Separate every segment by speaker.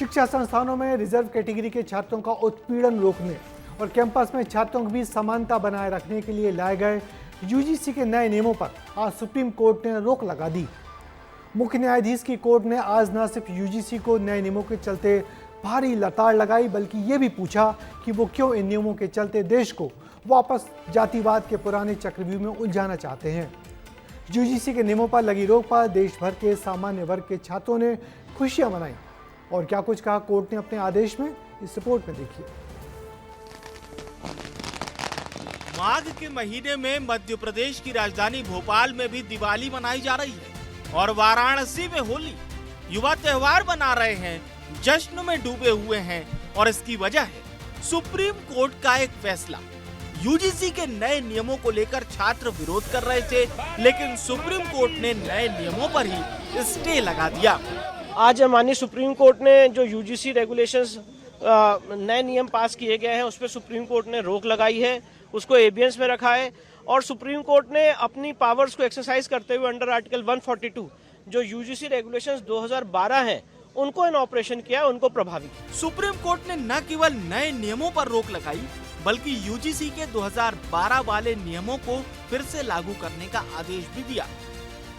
Speaker 1: शिक्षा संस्थानों में रिजर्व कैटेगरी के छात्रों का उत्पीड़न रोकने और कैंपस में छात्रों की भी समानता बनाए रखने के लिए लाए गए यूजीसी के नए नियमों पर आज सुप्रीम कोर्ट ने रोक लगा दी। मुख्य न्यायाधीश की कोर्ट ने आज न सिर्फ यूजीसी को नए नियमों के चलते भारी लताड़ लगाई, बल्कि ये भी पूछा कि वो क्यों इन नियमों के चलते देश को वापस जातिवाद के पुराने चक्रव्यूह में उलझाना चाहते हैं। यूजीसी के नियमों पर लगी रोक पर देश भर के सामान्य वर्ग के छात्रों ने खुशियां मनाई। और क्या कुछ कहा कोर्ट ने अपने आदेश में, इस रिपोर्ट में देखिए।
Speaker 2: माघ के महीने में मध्य प्रदेश की राजधानी भोपाल में भी दिवाली मनाई जा रही है और वाराणसी में होली। युवा त्योहार मना रहे हैं, जश्न में डूबे हुए हैं और इसकी वजह है सुप्रीम कोर्ट का एक फैसला। यूजीसी के नए नियमों को लेकर छात्र विरोध कर रहे थे, लेकिन सुप्रीम कोर्ट ने नए नियमों पर ही स्टे लगा दिया।
Speaker 3: आज माननीय सुप्रीम कोर्ट ने जो यूजीसी रेगुलेशंस नए नियम पास किए गए हैं उस पर सुप्रीम कोर्ट ने रोक लगाई है, उसको एबियंस में रखा है और सुप्रीम कोर्ट ने अपनी पावर्स को एक्सरसाइज करते हुए अंडर आर्टिकल 142 जो यूजीसी रेगुलेशंस 2012 हैं उनको इन ऑपरेशन किया, उनको प्रभावी किया।
Speaker 2: सुप्रीम कोर्ट ने न केवल नए नियमों पर रोक लगाई, बल्कि यूजीसी के 2012 वाले नियमों को फिर से लागू करने का आदेश भी दिया।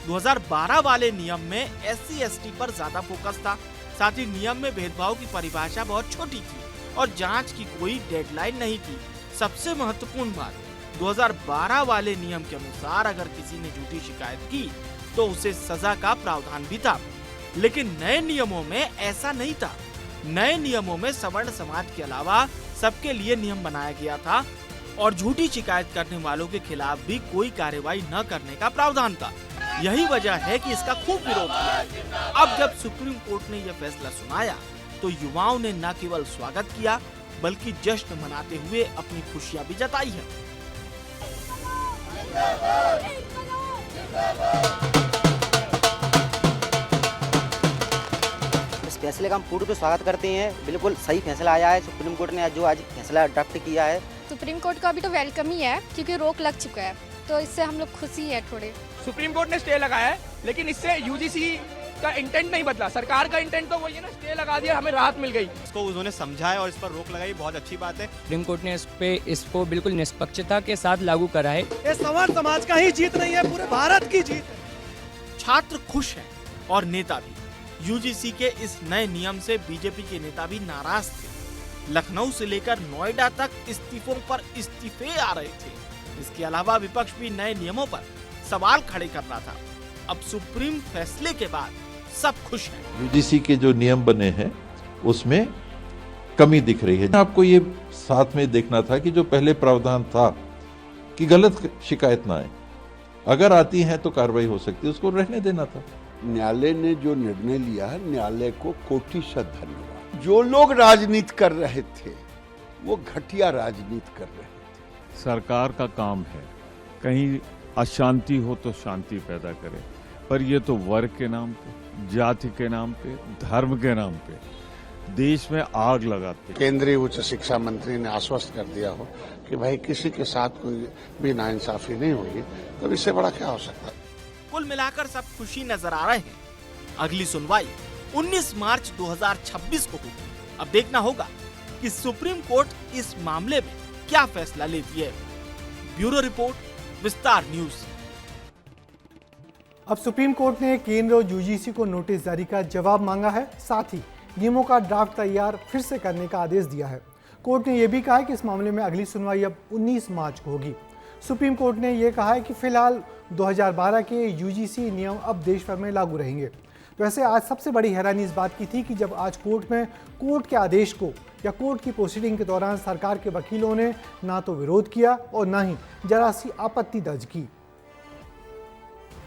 Speaker 2: 2012 वाले नियम में SC/ST पर ज्यादा फोकस था, साथ ही नियम में भेदभाव की परिभाषा बहुत छोटी थी और जांच की कोई डेडलाइन नहीं थी। सबसे महत्वपूर्ण बात, 2012 वाले नियम के अनुसार अगर किसी ने झूठी शिकायत की तो उसे सजा का प्रावधान भी था, लेकिन नए नियमों में ऐसा नहीं था। नए नियमों में सवर्ण समाज के अलावा सबके लिए नियम बनाया गया था और झूठी शिकायत करने वालों के खिलाफ भी कोई कार्रवाई न करने का प्रावधान था। यही वजह है कि इसका खूब विरोध किया। अब जब सुप्रीम कोर्ट ने यह फैसला सुनाया तो युवाओं ने न केवल स्वागत किया, बल्कि जश्न मनाते हुए अपनी खुशियां भी जताई है।
Speaker 4: इस फैसले का हम पूर्ण रूप से स्वागत करते हैं। बिल्कुल सही फैसला आया है सुप्रीम कोर्ट ने जो आज फैसला अडॉप्ट किया है।
Speaker 5: सुप्रीम कोर्ट का अभी तो वेलकम ही है, क्योंकि रोक लग चुका है, तो इससे हम लोग खुशी है थोड़े।
Speaker 6: सुप्रीम कोर्ट ने स्टे लगाया है, लेकिन इससे यूजीसी का इंटेंट नहीं बदला। सरकार का इंटेंट तो वही है ना, स्टे लगा दिया, हमें राहत मिल गई।
Speaker 2: इसको उन्होंने समझाया और इस पर रोक लगाई, बहुत अच्छी बात है।
Speaker 7: सुप्रीम कोर्ट ने इसको बिल्कुल निष्पक्षता के साथ लागू करा है।
Speaker 1: ये सवर्ण समाज का ही जीत नहीं है, पूरे भारत की जीत है।
Speaker 2: छात्र खुश हैं और नेता भी। यूजीसी के इस नए नियम से बीजेपी के नेता भी नाराज थे। लखनऊ से लेकर नोएडा तक इस्तीफों पर इस्तीफे आ रहे थे। इसके अलावा विपक्ष भी नए नियमों पर सवाल खड़े कर रहा था। अब सुप्रीम फैसले के बाद सब खुश हैं।
Speaker 8: यूजीसी के जो नियम बने हैं उसमें कमी दिख रही है। आपको ये साथ में देखना था कि जो पहले प्रावधान था कि गलत शिकायत ना आए, अगर आती है तो कार्रवाई हो सकती है, उसको रहने देना था।
Speaker 9: न्यायालय ने जो निर्णय लिया है, न्यायालय को कोटिशत धन्यवाद। जो लोग राजनीति कर रहे थे वो घटिया राजनीति कर रहे थे।
Speaker 10: सरकार का काम है कहीं अशांति हो तो शांति पैदा करे, पर ये तो वर्ग के नाम पे, जाति के नाम पे, धर्म के नाम पे देश में आग लगाते।
Speaker 9: केंद्रीय उच्च शिक्षा मंत्री ने आश्वस्त कर दिया हो कि भाई किसी के साथ कोई भी नाइंसाफी नहीं होगी, तो इससे बड़ा क्या हो सकता है।
Speaker 2: कुल मिलाकर सब खुशी नजर आ रहे हैं। अगली सुनवाई 19 मार्च 2026 को होगी। अब देखना होगा कि सुप्रीम कोर्ट इस मामले में क्या फैसला लेती है। ब्यूरो रिपोर्ट, विस्तार न्यूज।
Speaker 1: अब सुप्रीम कोर्ट ने केंद्र और यूजीसी को नोटिस जारी कर जवाब मांगा है, साथ ही नियमों का ड्राफ्ट तैयार फिर से करने का आदेश दिया है। कोर्ट ने यह भी कहा है कि इस मामले में अगली सुनवाई अब 19 मार्च को होगी। सुप्रीम कोर्ट ने यह कहा है कि फिलहाल 2012 के यूजीसी नियम अब देश भर में लागू रहेंगे। वैसे आज सबसे बड़ी हैरानी इस बात की थी कि जब आज कोर्ट में कोर्ट के आदेश को या कोर्ट की प्रोसीडिंग के दौरान सरकार के वकीलों ने ना तो विरोध किया और ना ही जरा सी आपत्ति दर्ज की।